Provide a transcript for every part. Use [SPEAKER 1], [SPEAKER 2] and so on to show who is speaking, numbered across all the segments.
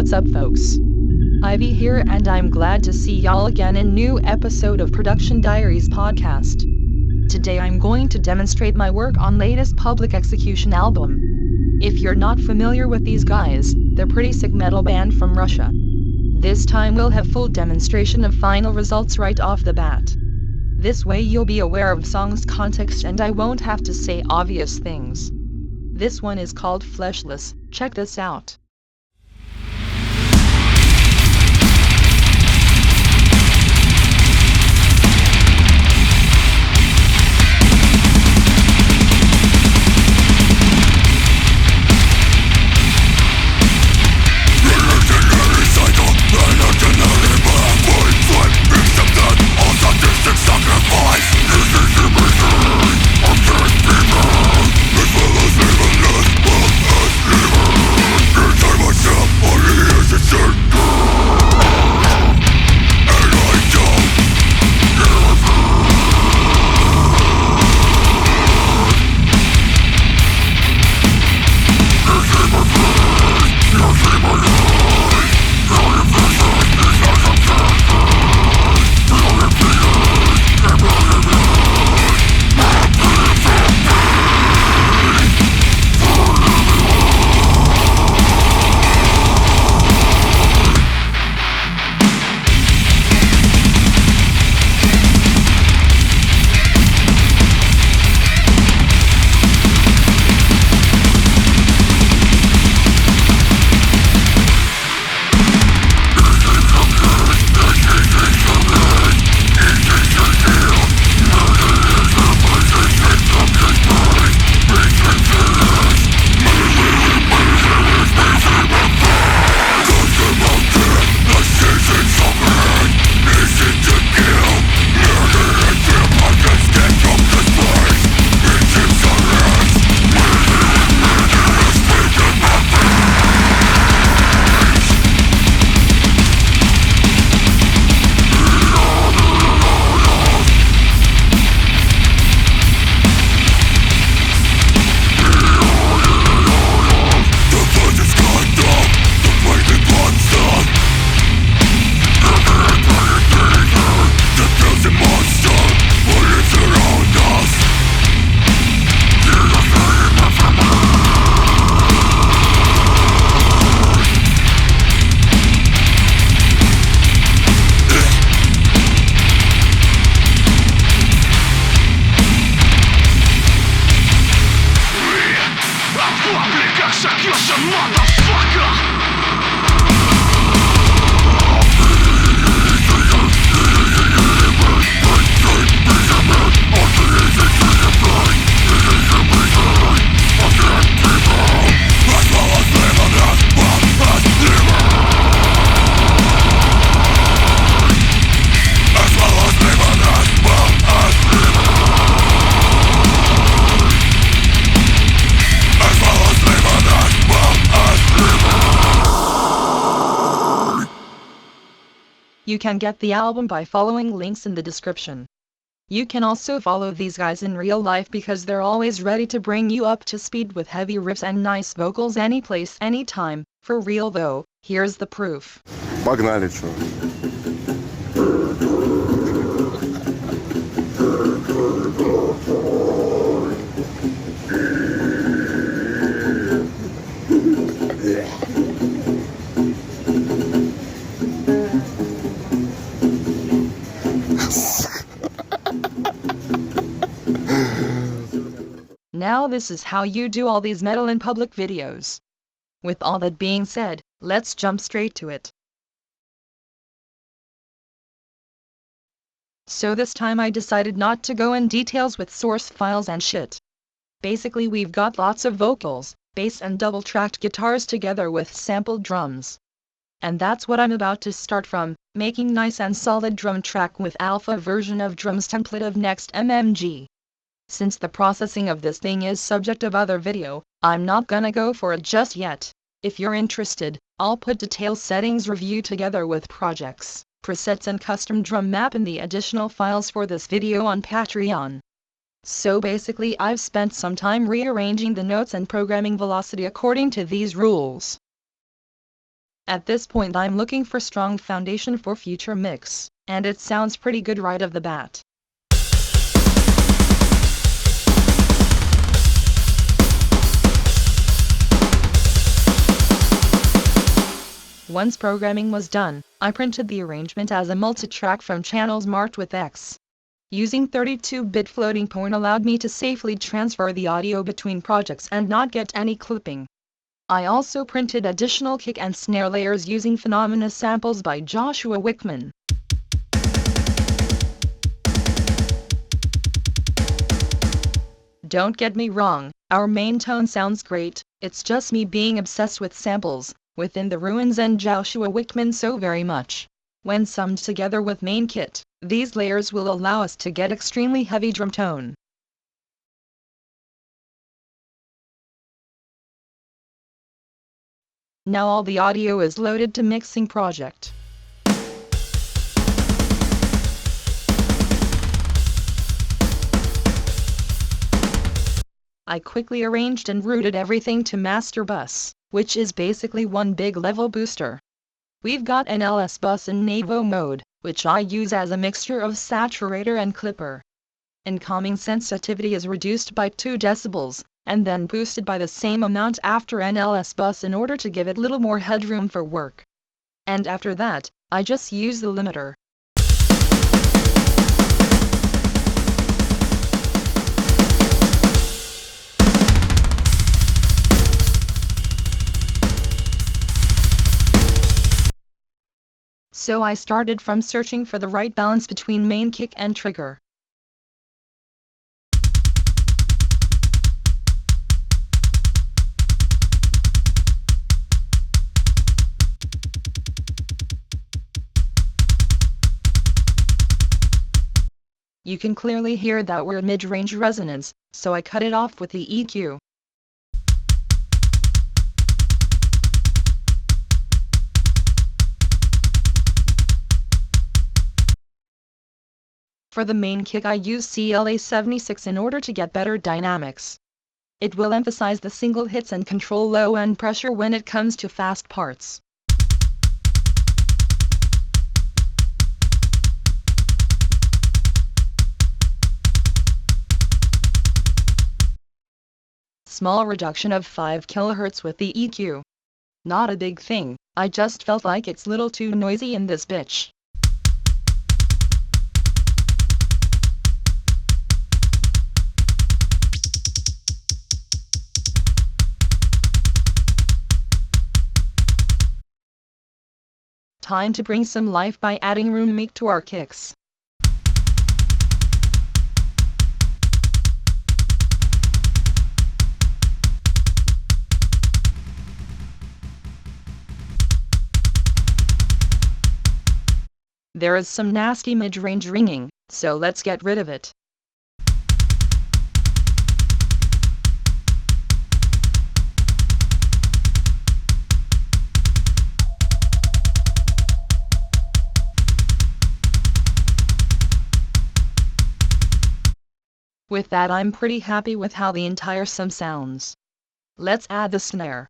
[SPEAKER 1] What's up, folks? Ivy here, and I'm glad to see y'all again in new episode of Production Diaries podcast. Today I'm going to demonstrate my work on latest Public Execution album. If you're not familiar with these guys, they're pretty sick metal band from Russia. This time we'll have full demonstration of final results right off the bat. This way you'll be aware of song's context and I won't have to say obvious things. This one is called Fleshless. Check this out. You can get the album by following links in the description. You can also follow these guys in real life because they're always ready to bring you up to speed with heavy riffs and nice vocals any place, anytime. For real though, here's the proof.
[SPEAKER 2] Погнали, чё.
[SPEAKER 1] Now this is how you do all these metal in public videos. With all that being said, let's jump straight to it. So this time I decided not to go in details with source files and shit. Basically we've got lots of vocals, bass and double-tracked guitars together with sampled drums. And that's what I'm about to start from, making nice and solid drum track with alpha version of drums template of next MMG. Since the processing of this thing is subject of other video, I'm not gonna go for it just yet. If you're interested, I'll put detailed settings review together with projects, presets and custom drum map in the additional files for this video on Patreon. So basically I've spent some time rearranging the notes and programming velocity according to these rules. At this point I'm looking for strong foundation for future mix, and it sounds pretty good right off the bat. Once programming was done, I printed the arrangement as a multitrack from channels marked with X. Using 32-bit floating point allowed me to safely transfer the audio between projects and not get any clipping. I also printed additional kick and snare layers using Phenomena samples by Joshua Wickman. Don't get me wrong, our main tone sounds great, it's just me being obsessed with samples within the ruins and Joshua Wickman so very much. When summed together with main kit, these layers will allow us to get extremely heavy drum tone. Now all the audio is loaded to mixing project. I quickly arranged and routed everything to master bus, which is basically one big level booster. We've got an LS bus in Navo mode, which I use as a mixture of saturator and clipper. Incoming sensitivity is reduced by 2 decibels, and then boosted by the same amount after an LS bus in order to give it little more headroom for work. And after that, I just use the limiter. So I started from searching for the right balance between main kick and trigger. You can clearly hear that we're mid-range resonance, so I cut it off with the EQ. For the main kick I use CLA76 in order to get better dynamics. It will emphasize the single hits and control low end pressure when it comes to fast parts. Small reduction of 5 kHz with the EQ. Not a big thing, I just felt like it's little too noisy in this bitch. Time to bring some life by adding room mic to our kicks. There is some nasty mid-range ringing, so let's get rid of it. With that I'm pretty happy with how the entire sum sounds. Let's add the snare.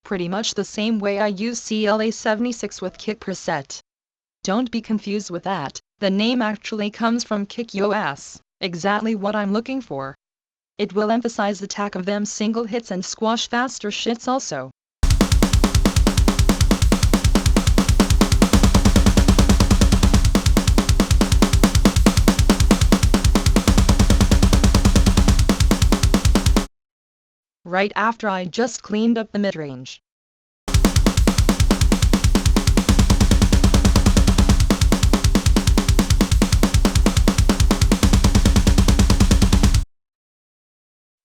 [SPEAKER 1] Pretty much the same way I use CLA76 with kick preset. Don't be confused with that, the name actually comes from kick yo ass, exactly what I'm looking for. It will emphasize the attack of them single hits and squash faster shits also. Right after I just cleaned up the mid-range.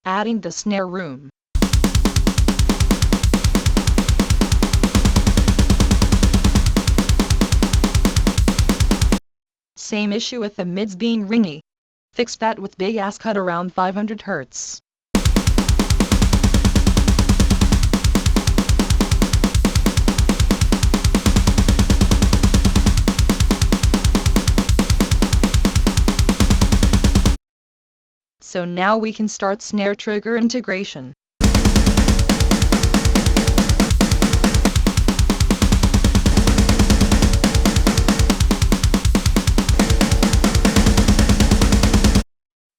[SPEAKER 1] Adding the snare room. Same issue with the mids being ringy. Fixed that with big ass cut around 500 Hz. So now we can start snare trigger integration.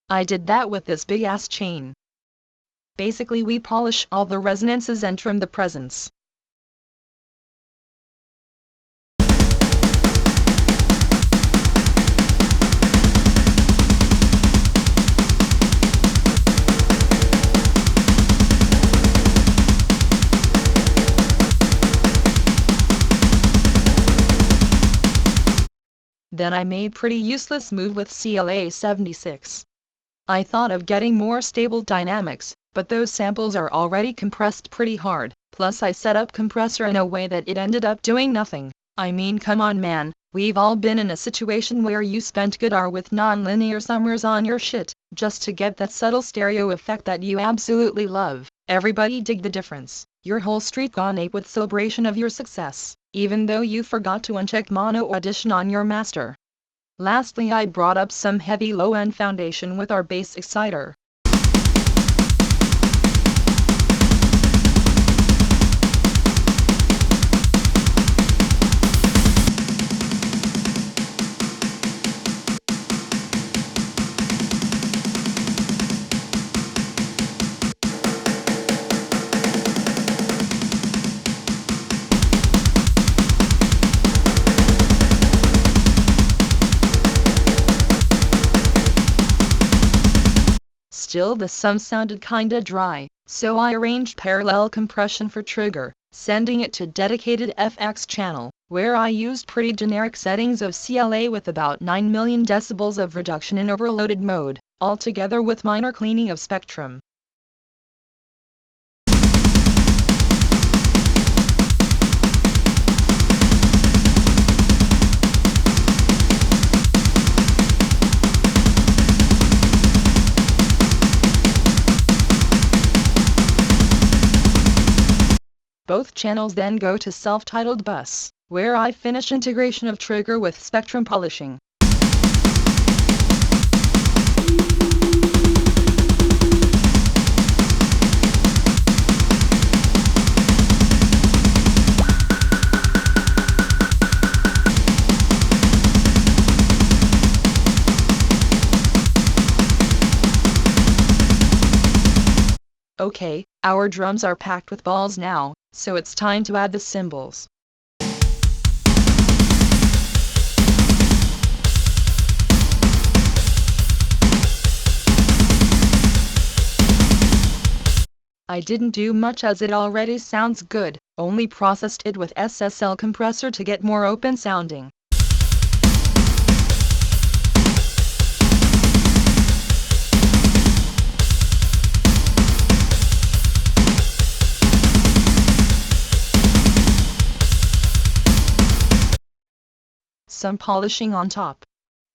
[SPEAKER 1] I did that with this big ass chain. Basically we polish all the resonances and trim the presence. Then I made pretty useless move with CLA 76. I thought of getting more stable dynamics, but those samples are already compressed pretty hard, plus I set up compressor in a way that it ended up doing nothing. I mean, come on man, we've all been in a situation where you spent good hour with non-linear summers on your shit, just to get that subtle stereo effect that you absolutely love. Everybody dig the difference. Your whole street gone ape with celebration of your success, even though you forgot to uncheck mono audition on your master. Lastly, I brought up some heavy low-end foundation with our bass exciter. Still the sum sounded kinda dry, so I arranged parallel compression for trigger, sending it to dedicated FX channel, where I used pretty generic settings of CLA with about 9 million decibels of reduction in overloaded mode, all together with minor cleaning of spectrum. Both channels then go to self-titled bus, where I finish integration of trigger with spectrum polishing. Okay, our drums are packed with balls now, so it's time to add the cymbals. I didn't do much as it already sounds good, only processed it with SSL compressor to get more open sounding. Some polishing on top.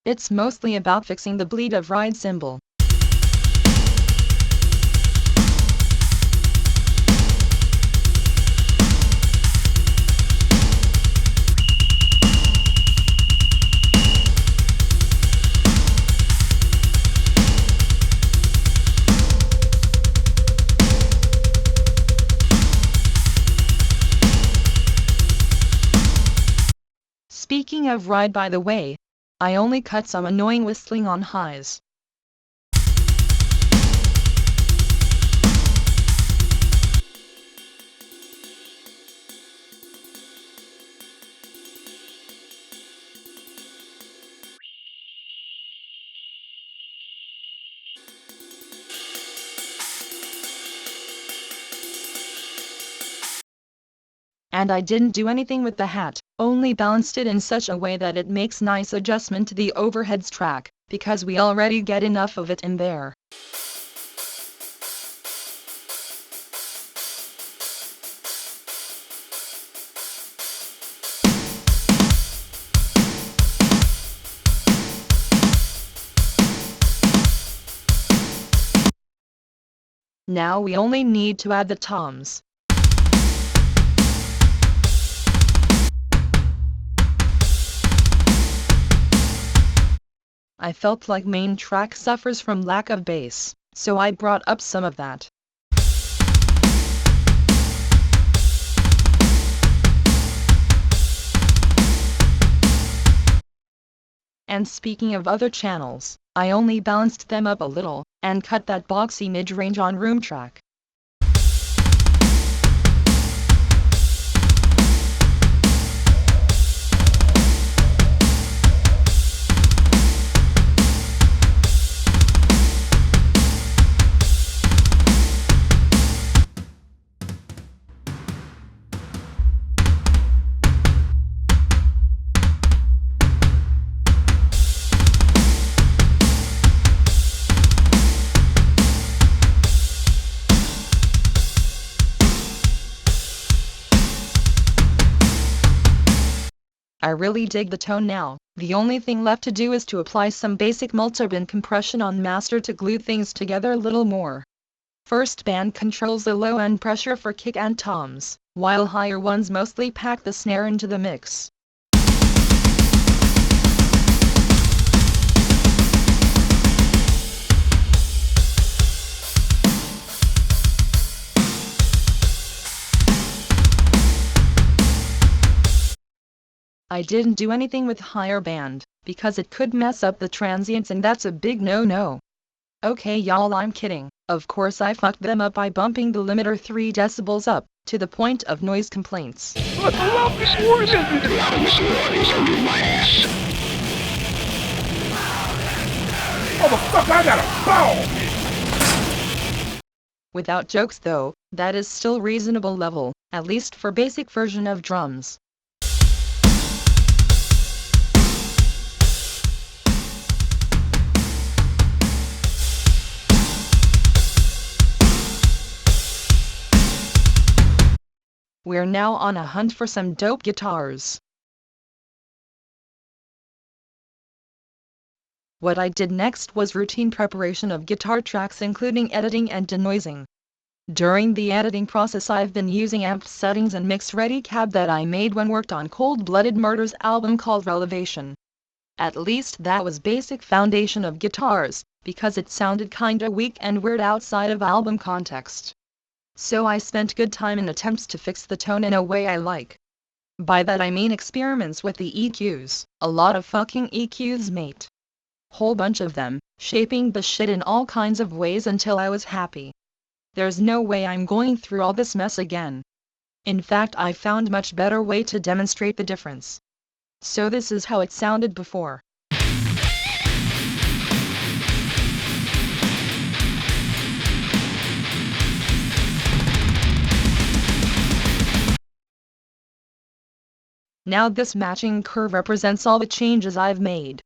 [SPEAKER 1] It's mostly about fixing the bleed of ride cymbal. Speaking of ride, by the way, I only cut some annoying whistling on highs. And I didn't do anything with the hat, only balanced it in such a way that it makes nice adjustment to the overheads track, because we already get enough of it in there. Now we only need to add the toms. I felt like main track suffers from lack of bass, so I brought up some of that. And speaking of other channels, I only balanced them up a little, and cut that boxy mid-range on room track. I really dig the tone now. The only thing left to do is to apply some basic multi-band compression on master to glue things together a little more. First band controls the low end pressure for kick and toms, while higher ones mostly pack the snare into the mix. I didn't do anything with higher band, because it could mess up the transients and that's a big no-no. Okay y'all, I'm kidding. Of course I fucked them up by bumping the limiter 3 decibels up, to the point of noise complaints.
[SPEAKER 2] But the loudest words under my ass. Motherfucker, I got a ball!
[SPEAKER 1] Without jokes though, that is still reasonable level, at least for basic version of drums. We're now on a hunt for some dope guitars. What I did next was routine preparation of guitar tracks, including editing and denoising. During the editing process I've been using amp settings and mix ready cab that I made when worked on Cold Blooded Murder's album called Relevation. At least that was basic foundation of guitars, because it sounded kinda weak and weird outside of album context. So I spent good time in attempts to fix the tone in a way I like. By that I mean experiments with the EQs, a lot of fucking EQs mate. Whole bunch of them, shaping the shit in all kinds of ways until I was happy. There's no way I'm going through all this mess again. In fact, I found much better way to demonstrate the difference. So this is how it sounded before. Now this matching curve represents all the changes I've made.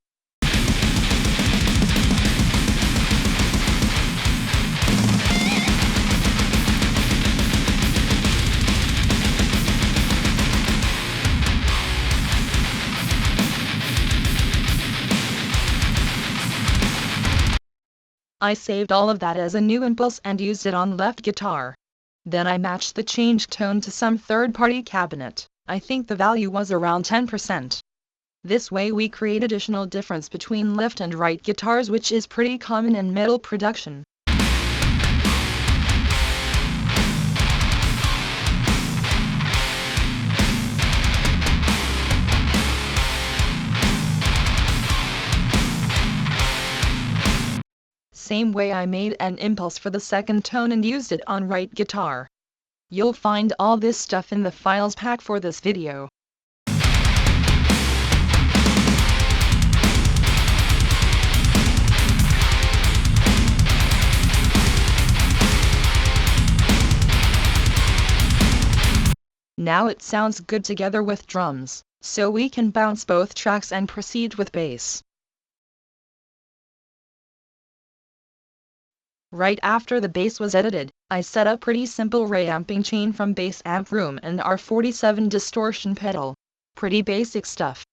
[SPEAKER 1] I saved all of that as a new impulse and used it on left guitar. Then I matched the changed tone to some third-party cabinet. I think the value was around 10%. This way we create additional difference between left and right guitars, which is pretty common in metal production. Same way I made an impulse for the second tone and used it on right guitar. You'll find all this stuff in the files pack for this video. Now it sounds good together with drums, so we can bounce both tracks and proceed with bass. Right after the bass was edited, I set up pretty simple reamping chain from bass amp room and R47 distortion pedal. Pretty basic stuff.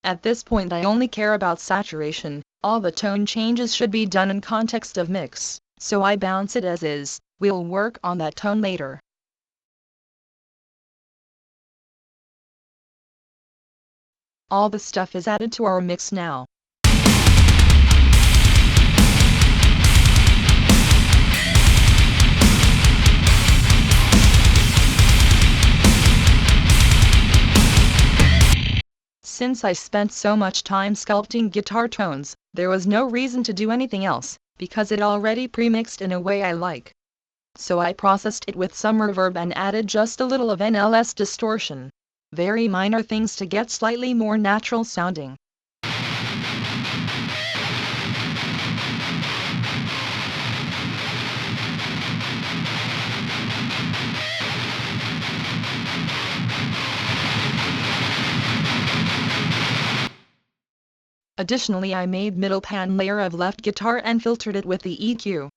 [SPEAKER 1] At this point I only care about saturation, All the tone changes should be done in context of mix, so I bounce it as is. We'll work on that tone later. All the stuff is added to our mix now. Since I spent so much time sculpting guitar tones, there was no reason to do anything else, because it already pre-mixed in a way I like. So I processed it with some reverb and added just a little of NLS distortion. Very minor things to get slightly more natural sounding. Additionally, I made middle pan layer of left guitar and filtered it with the EQ.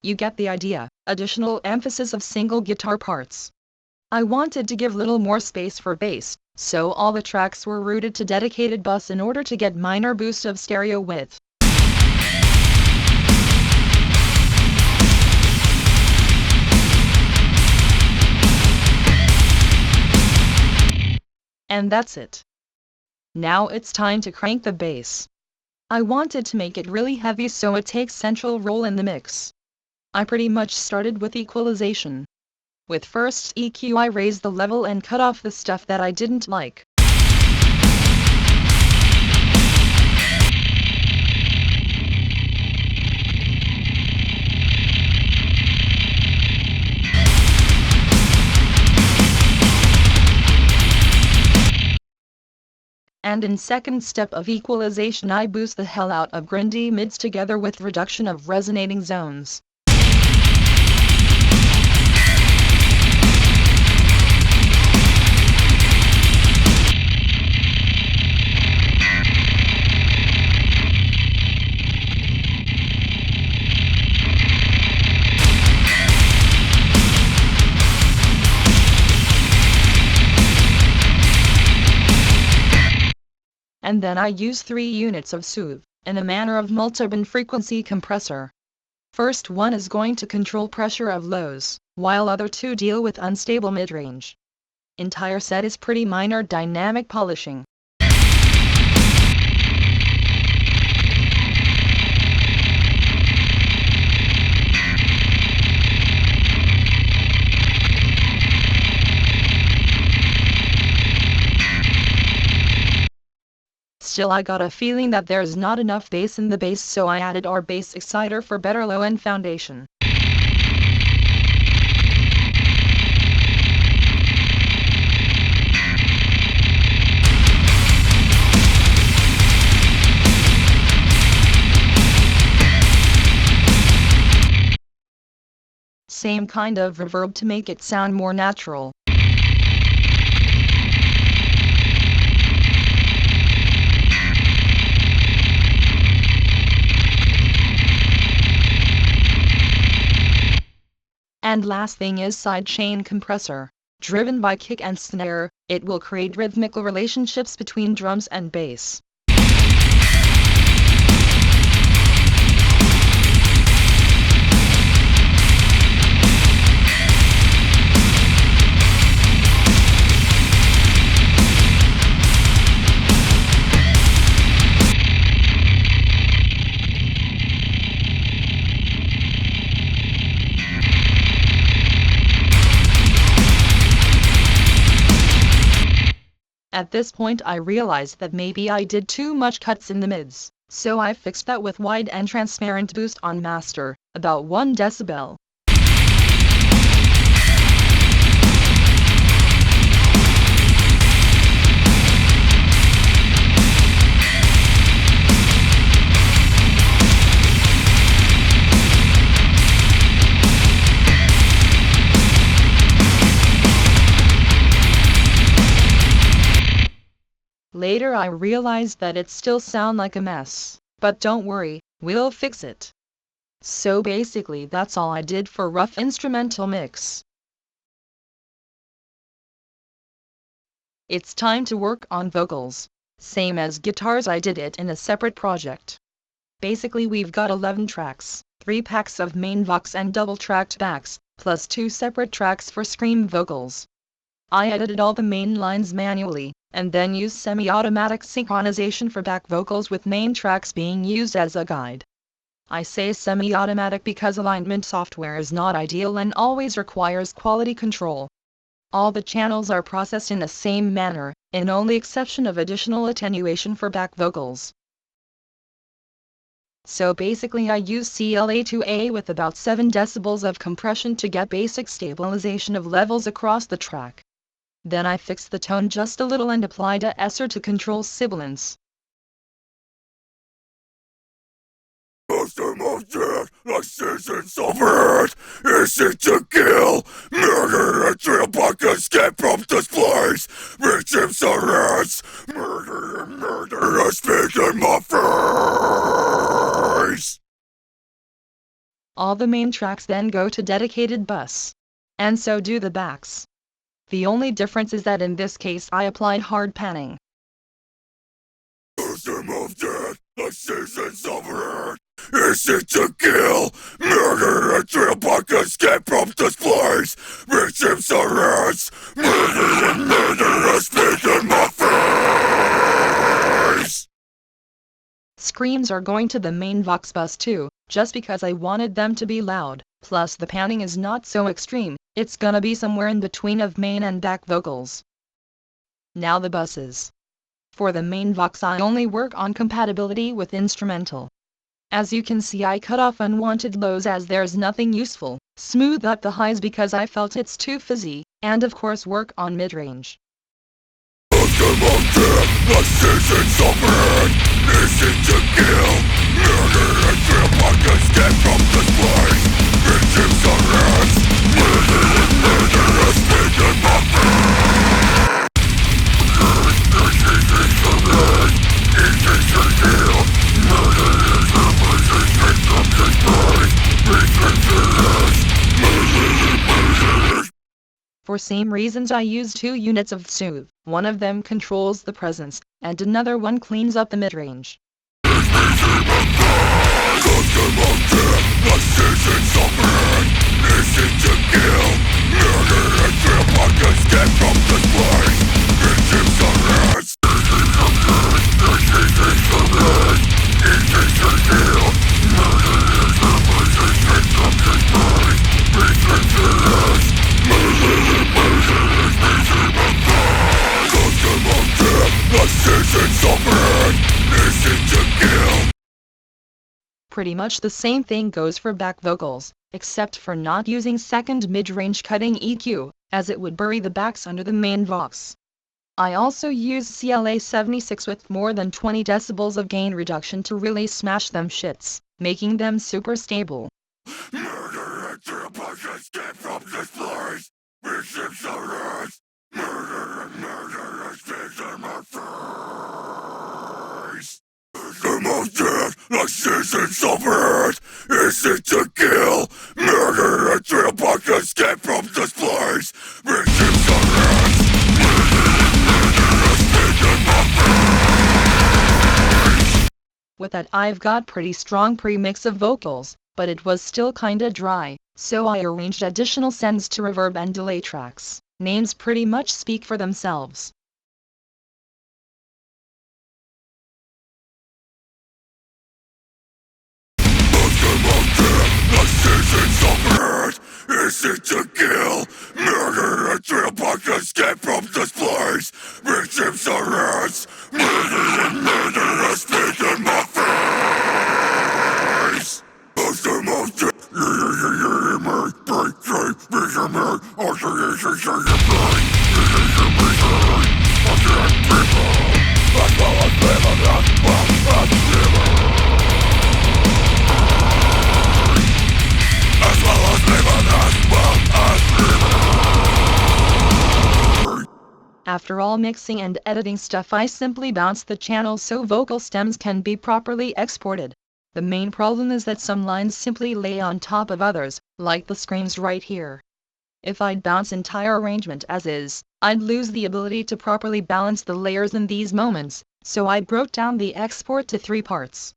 [SPEAKER 1] You get the idea. Additional emphasis of single guitar parts. I wanted to give little more space for bass, so all the tracks were routed to dedicated bus in order to get minor boost of stereo width. And that's it. Now it's time to crank the bass. I wanted to make it really heavy so it takes central role in the mix. I pretty much started with equalization. With first EQ I raised the level and cut off the stuff that I didn't like. And in second step of equalization I boost the hell out of grindy mids together with reduction of resonating zones. And then I use 3 units of soothe, in a manner of multiband frequency compressor. First one is going to control pressure of lows, while other 2 deal with unstable midrange. Entire set is pretty minor dynamic polishing. Still I got a feeling that there's not enough bass in the bass, so I added our bass exciter for better low-end foundation. Same kind of reverb to make it sound more natural. And last thing is sidechain compressor. Driven by kick and snare, it will create rhythmical relationships between drums and bass. At this point I realized that maybe I did too much cuts in the mids, so I fixed that with wide and transparent boost on master, about 1 decibel. Later I realized that it still sounded like a mess, but don't worry, we'll fix it. So basically that's all I did for rough instrumental mix. It's time to work on vocals. Same as guitars, I did it in a separate project. Basically we've got 11 tracks, 3 packs of main vox and double-tracked backs, plus 2 separate tracks for scream vocals. I edited all the main lines manually, and then used semi-automatic synchronization for back vocals with main tracks being used as a guide. I say semi-automatic because alignment software is not ideal and always requires quality control. All the channels are processed in the same manner, in only exception of additional attenuation for back vocals. So basically I use CLA2A with about 7 decibels of compression to get basic stabilization of levels across the track. Then I fix the tone just a little and applied a esser to control sibilance.
[SPEAKER 2] Like seasons of earth, is it to kill, murder, and tramp escape from this place? Victims are us, murder, I speak in my face.
[SPEAKER 1] All the main tracks then go to dedicated bus. And so do the backs. The only difference is that in this case I applied hard panning.
[SPEAKER 2] Of death, like seasons of earth, is it to kill, murder, and tramp escape from this place? Victims are us, murder, I speak in my face.
[SPEAKER 1] Screams are going to the main vox bus too, just because I wanted them to be loud, plus the panning is not so extreme, it's gonna be somewhere in between of main and back vocals. Now the buses. For the main vox I only work on compatibility with instrumental. As you can see I cut off unwanted lows as there's nothing useful, smooth up the highs because I felt it's too fizzy, and of course work on mid-range.
[SPEAKER 2] Like seasons of earth, is it to kill, murder, and tramp escape from this place? Victims are us, murder, I speak in my
[SPEAKER 1] For same reasons I use 2 units of soothe, one of them controls the presence, and another one cleans up the mid-range. Pretty much the same thing goes for back vocals, except for not using second mid-range cutting EQ, as it would bury the backs under the main vox. I also use CLA76 with more than 20 decibels of gain reduction to really smash them shits, making them super stable.
[SPEAKER 2] Murder and tramp escape from this place. Victims are us. Murder, I speak in my face. The most dead, like seasons of earth, is it to kill, murder, and tramp escape from this place? Victims are us. Murder, I speak in my face.
[SPEAKER 1] With that I've got pretty strong pre-mix of vocals, but it was still kinda dry, so I arranged additional sends to reverb and delay tracks. Names pretty much speak for themselves.
[SPEAKER 2] Is it to kill, murder, and tramp escape from this place? Victims are us. Murder, I speak in my face.
[SPEAKER 1] After all mixing and editing stuff I simply bounce the channels so vocal stems can be properly exported. The main problem is that some lines simply lay on top of others, like the screams right here. If I'd bounce entire arrangement as is, I'd lose the ability to properly balance the layers in these moments, so I broke down the export to 3 parts.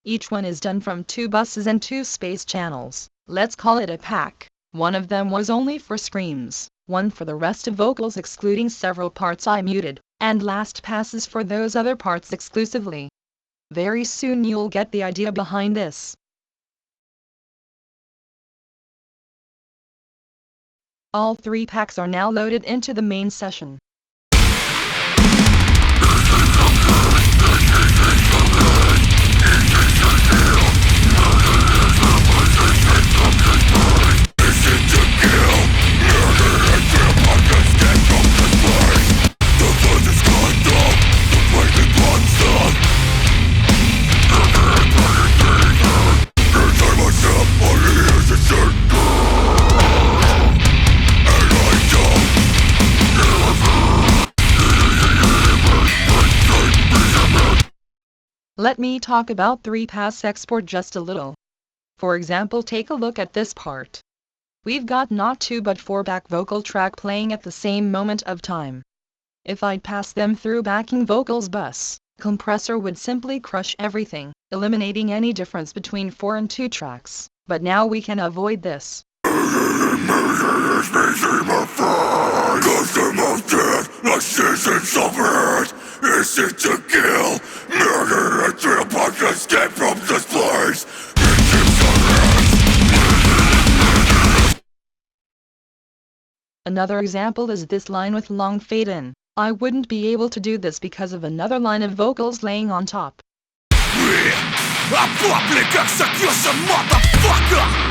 [SPEAKER 1] Each one is done from 2 buses and 2 space channels. Let's call it a pack. One of them was only for screams, one for the rest of vocals excluding several parts I muted, and last passes for those other parts exclusively. Very soon you'll get the idea behind this. All 3 packs are now loaded into the main session. Let me talk about 3-pass export just a little. For example, take a look at this part. We've got not 2 but 4 back vocal track playing at the same moment of time. If I'd pass them through backing vocals bus, compressor would simply crush everything, eliminating any difference between 4 and 2 tracks. But now we can avoid this.
[SPEAKER 2] Cause the most death, like seasons of earth, is it to kill, murder, and trip on escape from this place.
[SPEAKER 1] Another example is this line with long fade in. I wouldn't be able to do this because of another line of vocals laying on top.
[SPEAKER 2] A public execution, motherfucker!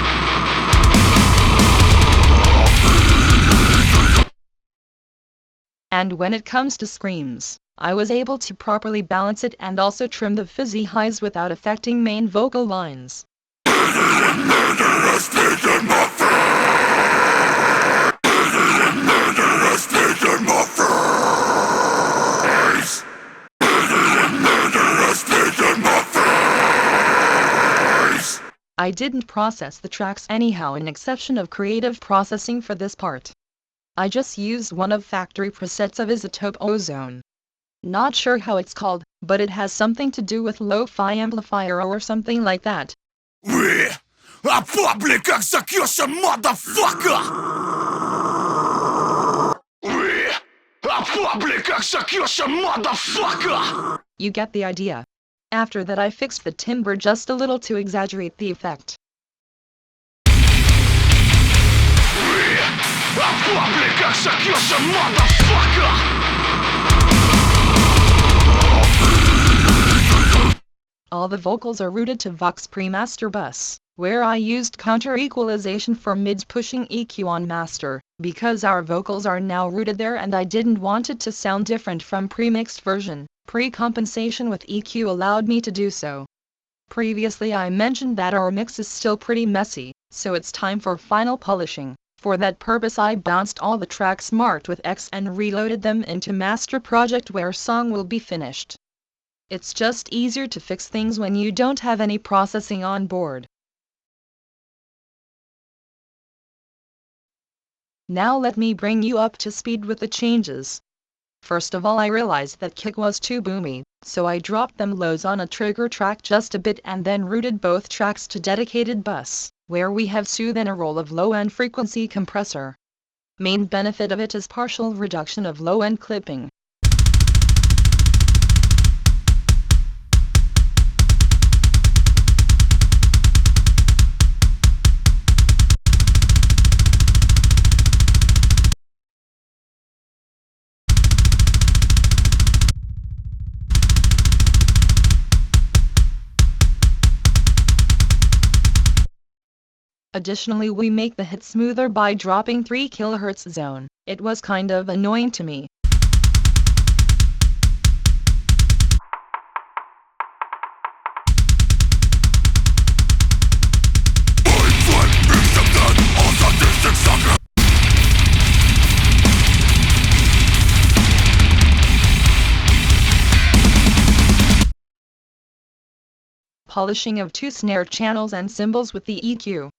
[SPEAKER 1] And when it comes to screams, I was able to properly balance it and also trim the fizzy highs without affecting main vocal lines. I didn't process the tracks anyhow, an exception of creative processing for this part. I just used one of factory presets of Isotope Ozone. Not sure how it's called, but it has something to do with lo-fi amplifier or something like that.
[SPEAKER 2] We a public execution, motherfucker! We a public execution, motherfucker!
[SPEAKER 1] You get the idea. After that I fixed the timbre just a little to exaggerate the effect.
[SPEAKER 2] A public execution, motherfucker!
[SPEAKER 1] All the vocals are routed to Vox Pre-Master Bus, where I used counter-equalization for mids pushing EQ on master, because our vocals are now routed there and I didn't want it to sound different from pre-mixed version. Pre-compensation with EQ allowed me to do so. Previously I mentioned that our mix is still pretty messy, so it's time for final polishing. For that purpose I bounced all the tracks marked with X and reloaded them into master project where song will be finished. It's just easier to fix things when you don't have any processing on board. Now let me bring you up to speed with the changes. First of all, I realized that kick was too boomy, so I dropped them lows on a trigger track just a bit and then routed both tracks to dedicated bus, where we have soothe and a roll of low-end frequency compressor. Main benefit of it is partial reduction of low-end clipping. Additionally, we make the hit smoother by dropping 3 kHz zone. It was kind of annoying to me. polishing of 2 snare channels and cymbals with the EQ.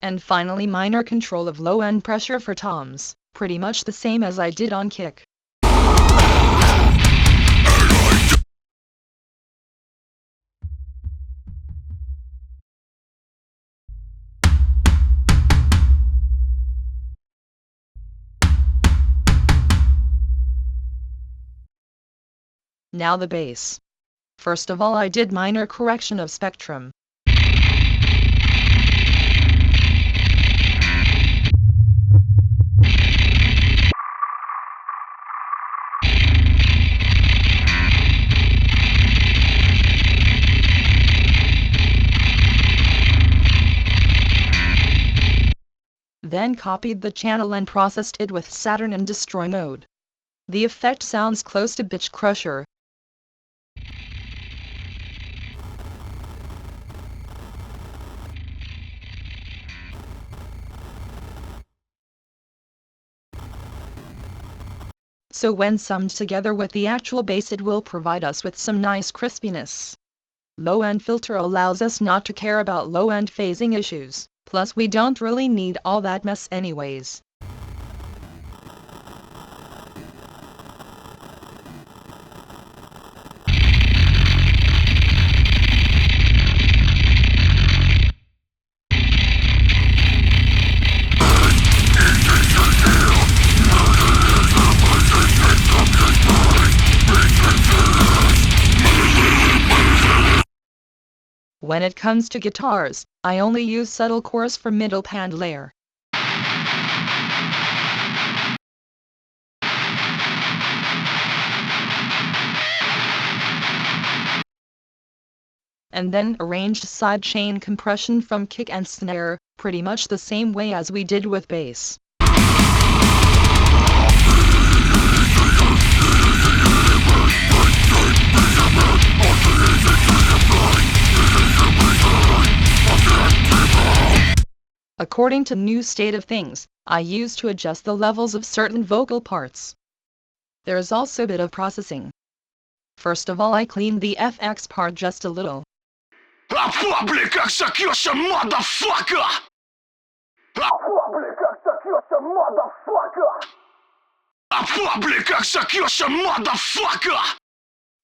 [SPEAKER 1] And finally minor control of low end pressure for toms, pretty much the same as I did on kick. Now the bass. First of all I did minor correction of spectrum. Then copied the channel and processed it with Saturn in destroy mode. The effect sounds close to Bitch Crusher. So when summed together with the actual bass it will provide us with some nice crispiness. Low-end filter allows us not to care about low-end phasing issues, plus we don't really need all that mess anyways. When it comes to guitars, I only use subtle chorus for middle pan layer. And then arranged sidechain compression from kick and snare, pretty much the same way as we did with bass. According to new state of things, I use to adjust the levels of certain vocal parts. There is also a bit of processing. First of all I cleaned the FX part just a little.
[SPEAKER 2] Public execution, motherfucker! Public execution, motherfucker! Public execution, motherfucker!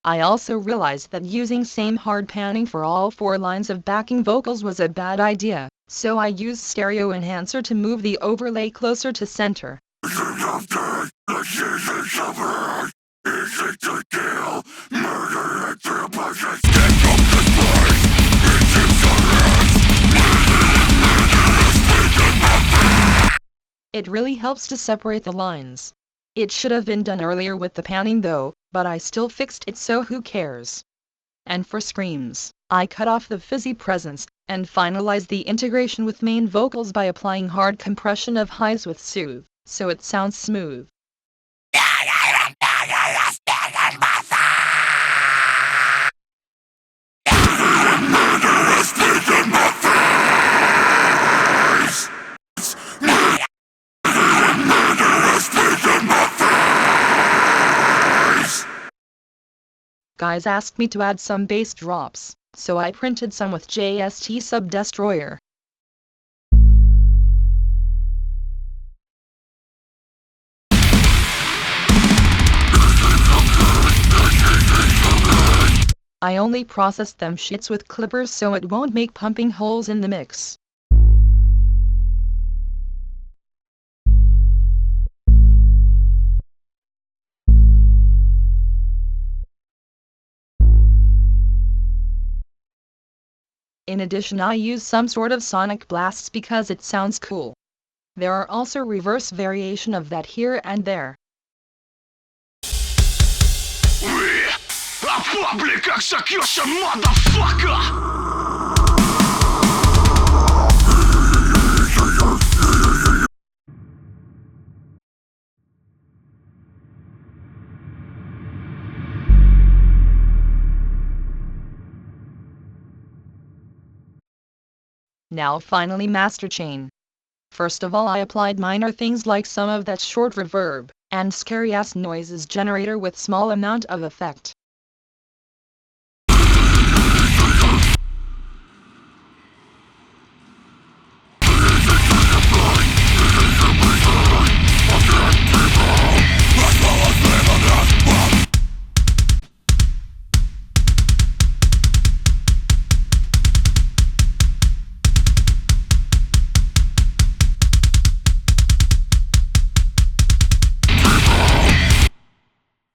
[SPEAKER 1] I also realized that using same hard panning for all 4 lines of backing vocals was a bad idea, so I used stereo enhancer to move the overlay closer to center. It really helps to separate the lines. It should have been done earlier with the panning though, but I still fixed it so who cares. And for screams, I cut off the fizzy presence, and finalized the integration with main vocals by applying hard compression of highs with soothe, so it sounds smooth. Guys asked me to add some bass drops, so I printed some with JST Sub Destroyer. I only processed them shits with clippers so it won't make pumping holes in the mix. In addition, I use some sort of sonic blasts because it sounds cool. There are also reverse variation of that here and there.
[SPEAKER 2] A public execution, motherfucker!
[SPEAKER 1] Now finally master chain. First of all, I applied minor things like some of that short reverb, and scary ass noises generator with small amount of effect.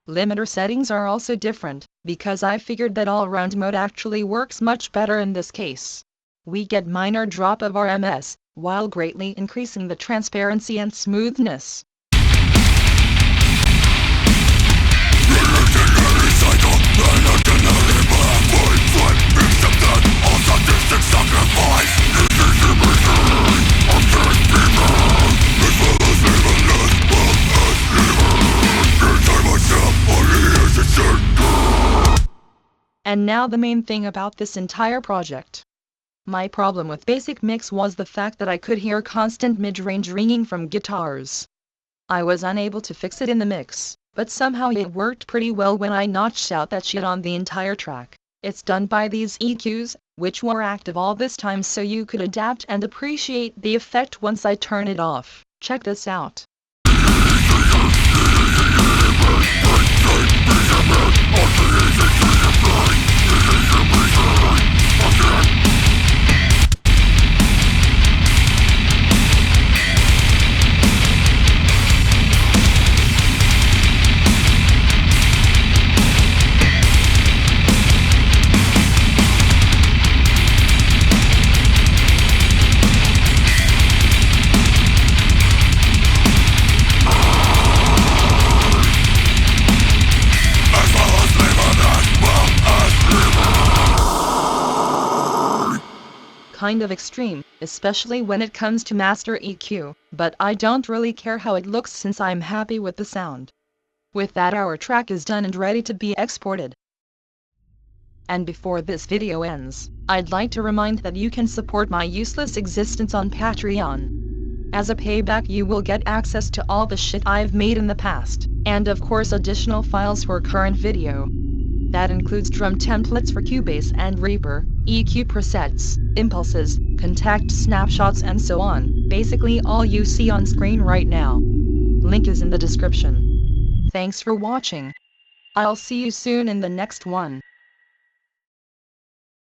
[SPEAKER 1] Limiter settings are also different, because I figured that all-round mode actually works much better in this case. We get minor drop of RMS, while greatly increasing the transparency and smoothness. And now the main thing about this entire project. My problem with Basic Mix was the fact that I could hear constant mid-range ringing from guitars. I was unable to fix it in the mix, but somehow it worked pretty well when I notched out that shit on the entire track. It's done by these EQs, which were active all this time so you could adapt and appreciate the effect once I turn it off. Check this out. Kind of extreme, especially when it comes to master EQ, but I don't really care how it looks since I'm happy with the sound. With that, our track is done and ready to be exported. And before this video ends, I'd like to remind that you can support my useless existence on Patreon. As a payback, you will get access to all the shit I've made in the past, and of course additional files for current video. That includes drum templates for Cubase and Reaper, EQ presets, impulses, contact snapshots and so on, basically all you see on screen right now. Link is in the description. Thanks for watching. I'll see you soon in the next one.